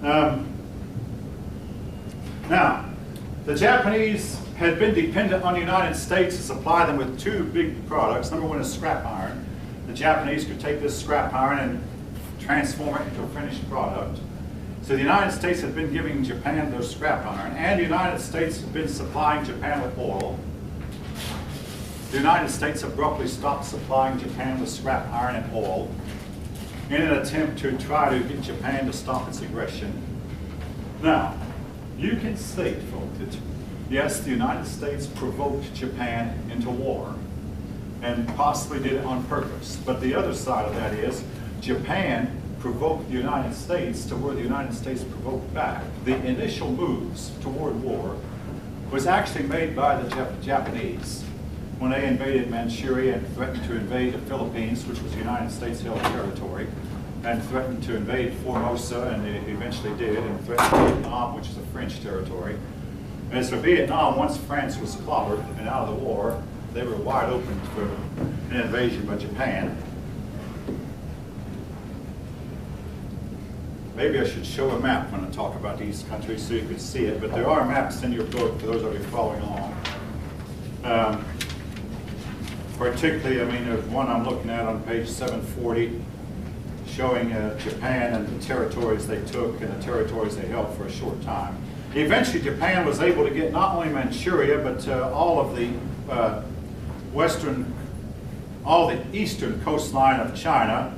Now, the Japanese had been dependent on the United States to supply them with two big products. Number one is scrap iron. The Japanese could take this scrap iron and transform it into a finished product. So the United States had been giving Japan their scrap iron, and the United States had been supplying Japan with oil. The United States abruptly stopped supplying Japan with scrap iron and oil in an attempt to try to get Japan to stop its aggression. Now, you can state, folks, that yes, the United States provoked Japan into war and possibly did it on purpose. But the other side of that is Japan provoked the United States to where the United States provoked back. The initial moves toward war was actually made by the Japanese when they invaded Manchuria and threatened to invade the Philippines, which was United States held territory, and threatened to invade Formosa, and they eventually did, and threatened Vietnam, which is a French territory. As for Vietnam, once France was clobbered and out of the war, they were wide open for an invasion by Japan. Maybe I should show a map when I talk about these countries so you can see it, but there are maps in your book for those of you following along. Particularly, I mean, there's one I'm looking at on page 740 showing Japan and the territories they took and the territories they held for a short time. Eventually, Japan was able to get not only Manchuria, but all of the eastern coastline of China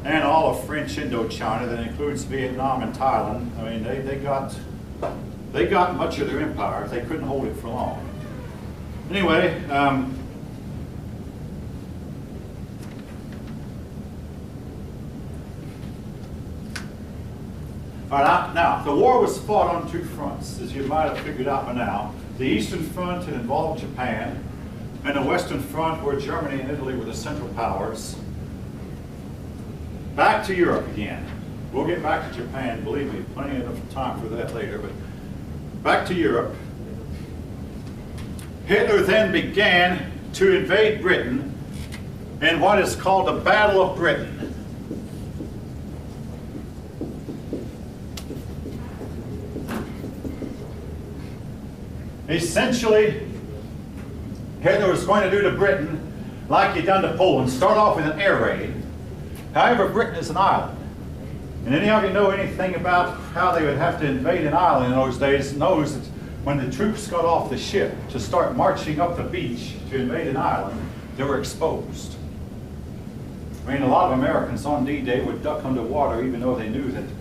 and all of French Indochina that includes Vietnam and Thailand. I mean, they got much of their empire. They couldn't hold it for long. Anyway, all right, now, the war was fought on two fronts, as you might have figured out by now. The Eastern Front had involved Japan, and the Western Front, where Germany and Italy were the central powers. Back to Europe again. We'll get back to Japan, believe me, plenty of time for that later, but back to Europe. Hitler then began to invade Britain in what is called the Battle of Britain. Essentially, Hitler was going to do to Britain like he'd done to Poland, start off with an air raid. However, Britain is an island. And any of you know anything about how they would have to invade an island in those days knows that when the troops got off the ship to start marching up the beach to invade an island, they were exposed. I mean, a lot of Americans on D-Day would duck underwater even though they knew that the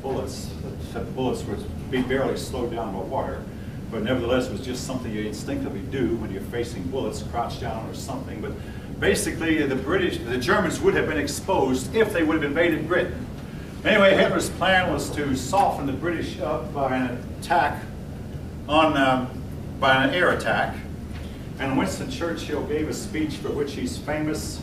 bullets would be barely slowed down by water. But nevertheless, it was just something you instinctively do when you're facing bullets, crouch down or something. But basically, the Germans would have been exposed if they would have invaded Britain. Anyway, Hitler's plan was to soften the British up by an attack by an air attack. And Winston Churchill gave a speech for which he's famous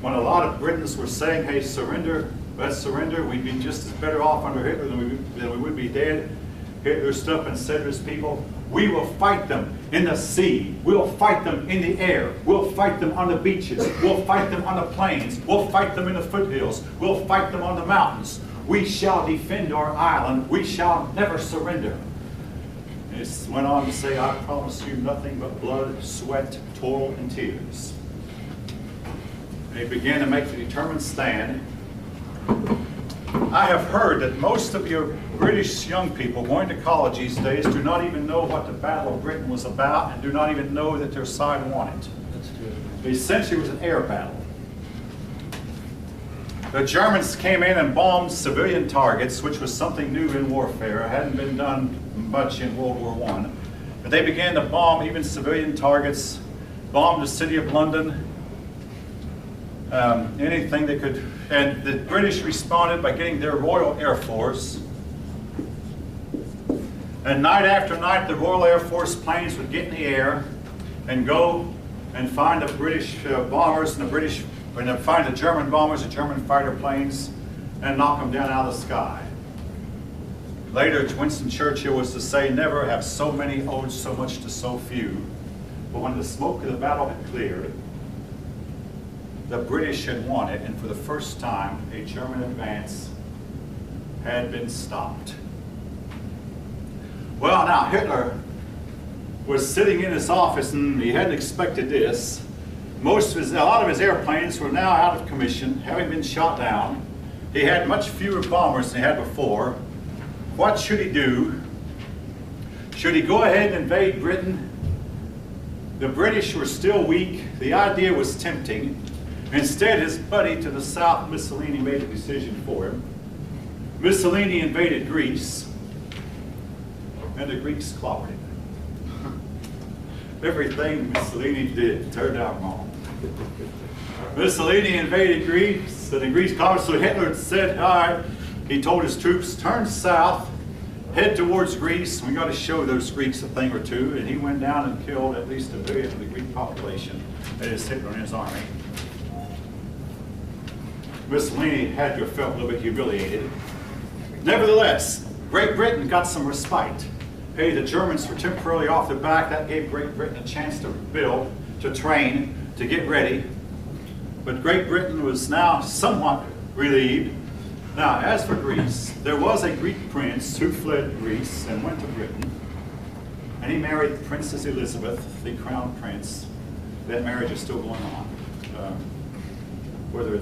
when a lot of Britons were saying, hey, surrender, let's surrender. We'd be just as better off under Hitler than we would be dead. Hitler stood up and said to his people, we will fight them in the sea. We'll fight them in the air. We'll fight them on the beaches. We'll fight them on the plains. We'll fight them in the foothills. We'll fight them on the mountains. We shall defend our island. We shall never surrender. And it went on to say, I promise you nothing but blood, sweat, toil, and tears. And he began to make the determined stand. I have heard that most of your British young people going to college these days do not even know what the Battle of Britain was about and do not even know that their side won it. Essentially, it was an air battle. The Germans came in and bombed civilian targets, which was something new in warfare. It hadn't been done much in World War I. But they began to bomb even civilian targets, bombed the city of London, anything they could. And the British responded by getting their Royal Air Force. And night after night, the Royal Air Force planes would get in the air and go and find the British bombers and find the German bombers and German fighter planes and knock them down out of the sky. Later, Winston Churchill was to say, never have so many owed so much to so few. But when the smoke of the battle had cleared, the British had won it, and for the first time, a German advance had been stopped. Well, now Hitler was sitting in his office, and he hadn't expected this. A lot of his airplanes were now out of commission, having been shot down. He had much fewer bombers than he had before. What should he do? Should he go ahead and invade Britain? The British were still weak. The idea was tempting. Instead, his buddy to the south, Mussolini, made a decision for him. Mussolini invaded Greece, and the Greeks clobbered him. Everything Mussolini did turned out wrong. Mussolini invaded Greece, and the Greeks clobbered, so Hitler said, all right, he told his troops, turn south, head towards Greece. We got to show those Greeks a thing or two. And he went down and killed at least 1 million of the Greek population. That is Hitler and his army. Mussolini had to have felt a little bit humiliated. Nevertheless, Great Britain got some respite. Hey, the Germans were temporarily off their back. That gave Great Britain a chance to build, to train, to get ready. But Great Britain was now somewhat relieved. Now, as for Greece, there was a Greek prince who fled Greece and went to Britain. And he married Princess Elizabeth, the crown prince. That marriage is still going on. Whether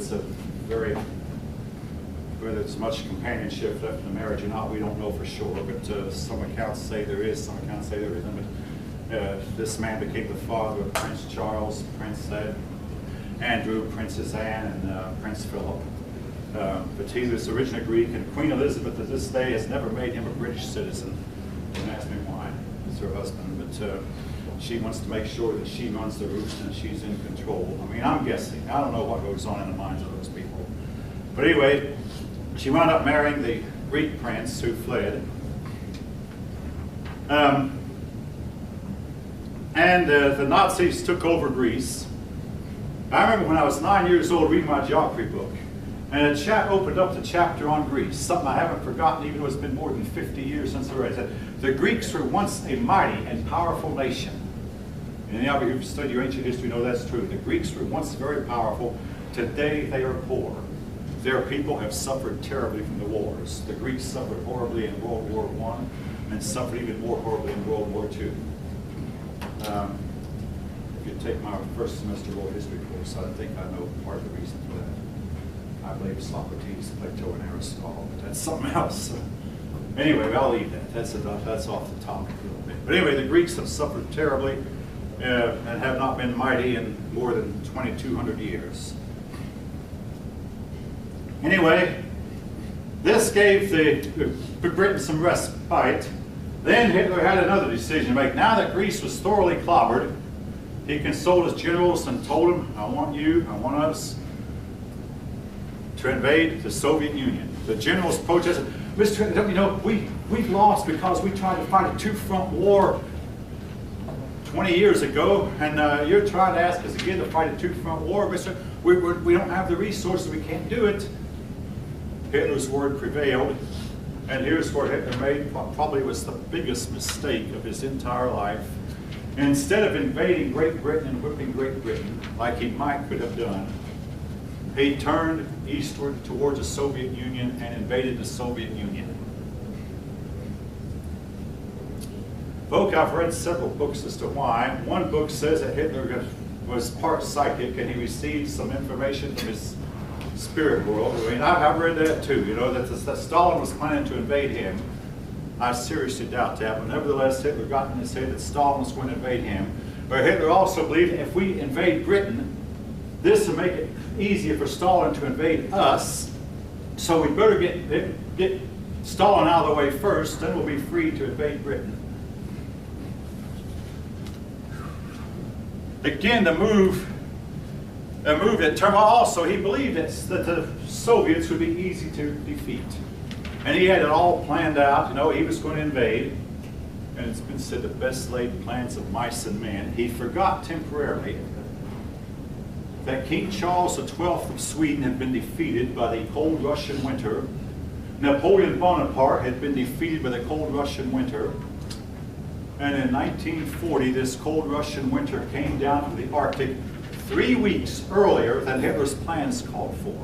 it's much companionship left in the marriage or not, we don't know for sure. But some accounts say there is, some accounts say there isn't. But this man became the father of Prince Charles, Prince Andrew, Princess Anne, and Prince Philip. But he was originally Greek, and Queen Elizabeth to this day has never made him a British citizen. Don't ask me why. It's her husband, but she wants to make sure that she runs the roost and she's in control. I mean, I'm guessing. I don't know what goes on in the minds of those people. But anyway, she wound up marrying the Greek prince who fled. The Nazis took over Greece. I remember when I was 9 years old reading my geography book, and a chap opened up the chapter on Greece, something I haven't forgotten even though it's been more than 50 years since I read it. It said, the Greeks were once a mighty and powerful nation. And any of you who study your ancient history know that's true. The Greeks were once very powerful. Today they are poor. Their people have suffered terribly from the wars. The Greeks suffered horribly in World War I and suffered even more horribly in World War II. If you take my first semester world history course, I think I know part of the reason for that. I believe Socrates, Plato, and Aristotle, but that's something else. Anyway, I'll leave that. That's off the topic a little bit. But anyway, the Greeks have suffered terribly and have not been mighty in more than 2,200 years. Anyway, this gave the Britain some respite. Then Hitler had another decision to make. Now that Greece was thoroughly clobbered, he consulted his generals and told them, I want us to invade the Soviet Union. The generals protested, Mr. You know, we've lost because we tried to fight a two-front war 20 years ago, and you're trying to ask us again to fight a two-front war, Mr. We don't have the resources, we can't do it. Hitler's word prevailed, and here's where Hitler made what probably was the biggest mistake of his entire life. Instead of invading Great Britain and whipping Great Britain, like he could have done, he turned eastward towards the Soviet Union and invaded the Soviet Union. Folk, I've read several books as to why. One book says that Hitler was part psychic and he received some information from his spirit world. I mean, I've read that too, you know, that Stalin was planning to invade him. I seriously doubt that, but nevertheless, Hitler got in his head that Stalin was going to invade him. But Hitler also believed that if we invade Britain, this will make it easier for Stalin to invade us, so we better get Stalin out of the way first, then we'll be free to invade Britain. Again, the move that turned also, he believed that the Soviets would be easy to defeat. And he had it all planned out, you know, he was going to invade. And it's been said the best laid plans of mice and men. He forgot temporarily that King Charles XII of Sweden had been defeated by the cold Russian winter. Napoleon Bonaparte had been defeated by the cold Russian winter. And in 1940, this cold Russian winter came down from the Arctic 3 weeks earlier than Hitler's plans called for.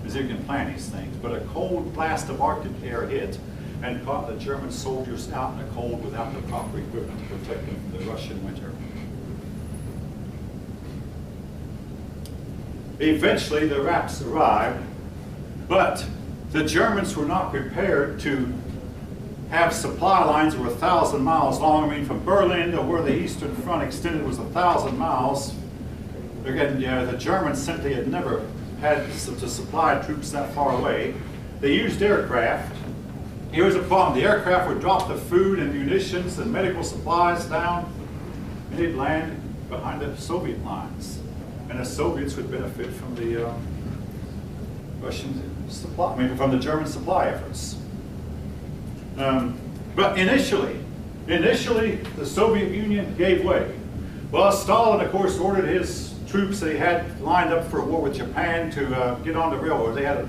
Because you can plan these things. But a cold blast of Arctic air hit, and caught the German soldiers out in the cold without the proper equipment to protect them from the Russian winter. Eventually, the Raps arrived, but the Germans were not prepared to have supply lines that were 1,000 miles long. I mean, from Berlin to where the Eastern Front extended was 1,000 miles. Again, the Germans simply had never had to supply troops that far away. They used aircraft. Here was a problem. The aircraft would drop the food and munitions and medical supplies down, and they'd land behind the Soviet lines. And the Soviets would benefit from the Russian supply, I mean, from the German supply efforts. But initially, the Soviet Union gave way. Well, Stalin, of course, ordered his troops that he had lined up for a war with Japan to get on the railroad. They had a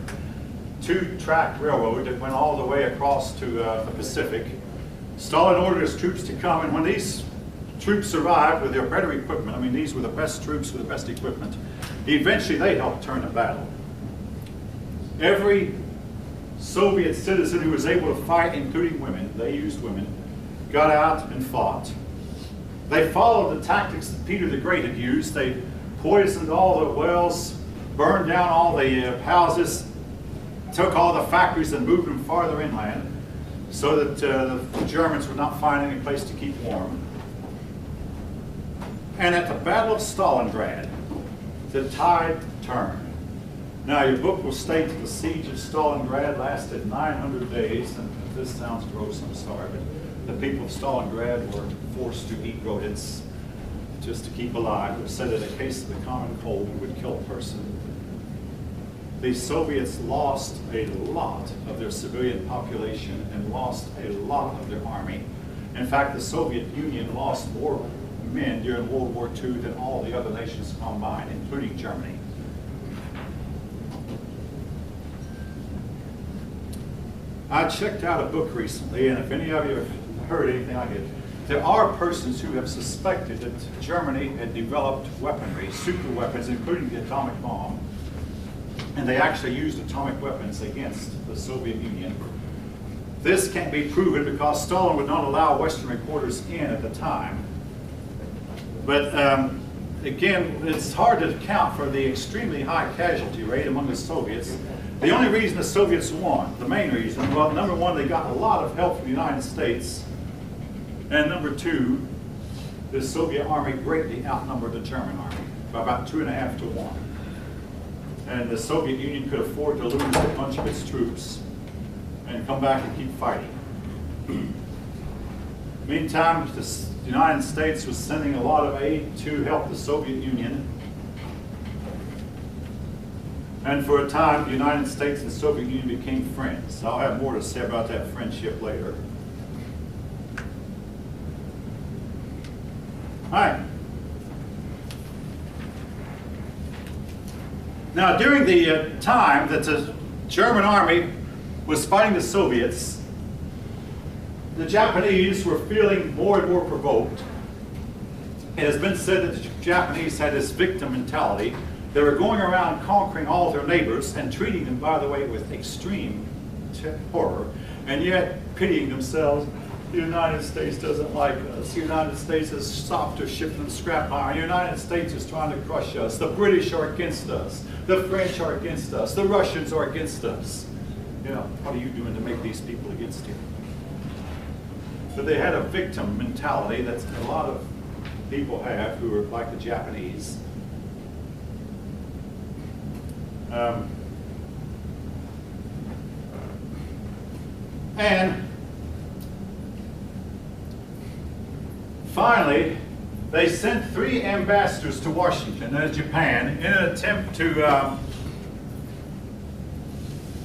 two-track railroad that went all the way across to the Pacific. Stalin ordered his troops to come, and when these troops arrived with their better equipment, I mean, these were the best troops with the best equipment, eventually they helped turn the battle. Every Soviet citizen who was able to fight, including women, they used women, got out and fought. They followed the tactics that Peter the Great had used. They poisoned all the wells, burned down all the houses, took all the factories and moved them farther inland so that the Germans would not find any place to keep warm. And at the Battle of Stalingrad, the tide turned. Now, your book will state that the siege of Stalingrad lasted 900 days, and if this sounds gross, I'm sorry, but the people of Stalingrad were forced to eat rodents just to keep alive. It was said that in case of the common cold, it would kill a person. The Soviets lost a lot of their civilian population and lost a lot of their army. In fact, the Soviet Union lost more men during World War II than all the other nations combined, including Germany. I checked out a book recently, and if any of you have heard anything like it, there are persons who have suspected that Germany had developed weaponry, super weapons, including the atomic bomb, and they actually used atomic weapons against the Soviet Union. This can't be proven because Stalin would not allow Western reporters in at the time. But again, it's hard to account for the extremely high casualty rate among the Soviets. The only reason the Soviets won, the main reason, well, number one, they got a lot of help from the United States. And number two, the Soviet army greatly outnumbered the German army by about 2.5 to 1. And the Soviet Union could afford to lose a bunch of its troops and come back and keep fighting. Meantime, the United States was sending a lot of aid to help the Soviet Union. And for a time, the United States and the Soviet Union became friends. I'll have more to say about that friendship later. All right. Now, during the time that the German army was fighting the Soviets, the Japanese were feeling more and more provoked. It has been said that the Japanese had this victim mentality. They were going around conquering all their neighbors and treating them, by the way, with extreme horror, and yet pitying themselves. The United States doesn't like us. The United States has stopped their shipment of scrap iron. The United States is trying to crush us. The British are against us. The French are against us. The Russians are against us. You know, what are you doing to make these people against you? But they had a victim mentality that a lot of people have who are like the Japanese. And finally, they sent 3 ambassadors to Washington and Japan in an attempt to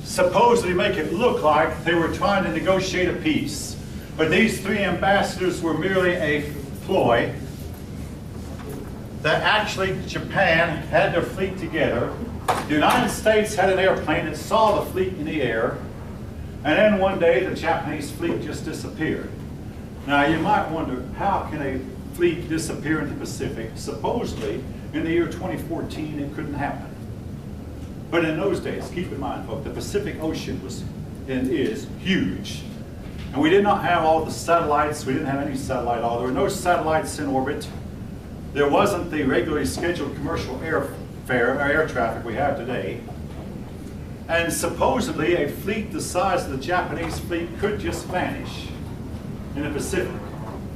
supposedly make it look like they were trying to negotiate a peace. But these 3 ambassadors were merely a ploy that actually Japan had their fleet together. The United States had an airplane that saw the fleet in the air, and then one day the Japanese fleet just disappeared. Now you might wonder, how can a fleet disappear in the Pacific? Supposedly, in the year 2014, it couldn't happen. But in those days, keep in mind, folks, the Pacific Ocean was and is huge. And we did not have all the satellites. We didn't have any satellite at all. There were no satellites in orbit. There wasn't the regularly scheduled commercial air traffic we have today. And supposedly a fleet the size of the Japanese fleet could just vanish in the Pacific.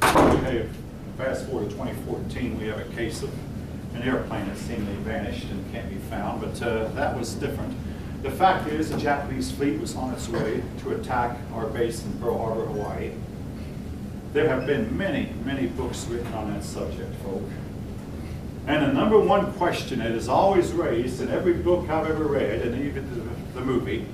Okay, fast forward to 2014, we have a case of an airplane that seemingly vanished and can't be found, but that was different. The fact is the Japanese fleet was on its way to attack our base in Pearl Harbor, Hawaii. There have been many, many books written on that subject, folk. And the number one question that is always raised in every book I've ever read, and even the movie,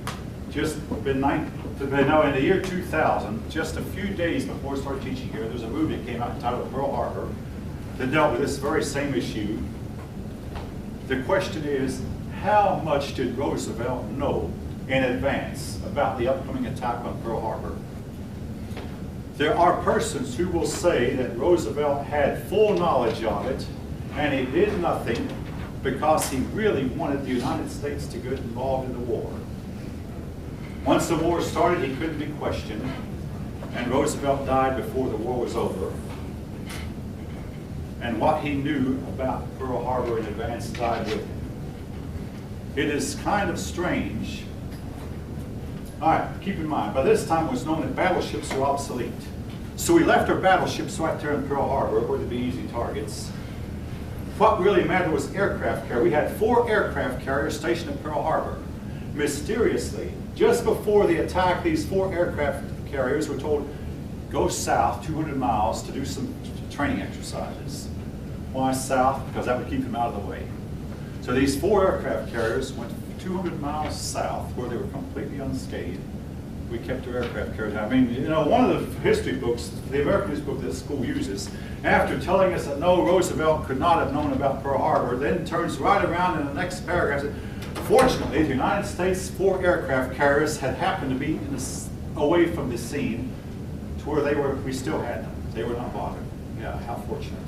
in the year 2000, just a few days before I started teaching here, there's a movie that came out entitled Pearl Harbor that dealt with this very same issue. The question is, how much did Roosevelt know in advance about the upcoming attack on Pearl Harbor? There are persons who will say that Roosevelt had full knowledge of it and he did nothing because he really wanted the United States to get involved in the war. Once the war started, he couldn't be questioned, and Roosevelt died before the war was over. And what he knew about Pearl Harbor in advance died with him. It is kind of strange. All right, keep in mind, by this time it was known that battleships were obsolete. So we left our battleships right there in Pearl Harbor where they'd be easy targets. What really mattered was aircraft carrier. We had 4 aircraft carriers stationed in Pearl Harbor. Mysteriously, just before the attack, these 4 aircraft carriers were told, go south 200 miles to do some training exercises. Why south? Because that would keep them out of the way. So these 4 aircraft carriers went 200 miles south where they were completely unscathed. We kept our aircraft carriers. I mean, you know, one of the history books, the American history book that school uses, after telling us that no, Roosevelt could not have known about Pearl Harbor, then turns right around in the next paragraph and says, fortunately, the United States 4 aircraft carriers had happened to be away from the scene to where we still had them. They were not bothered. Yeah, how fortunate.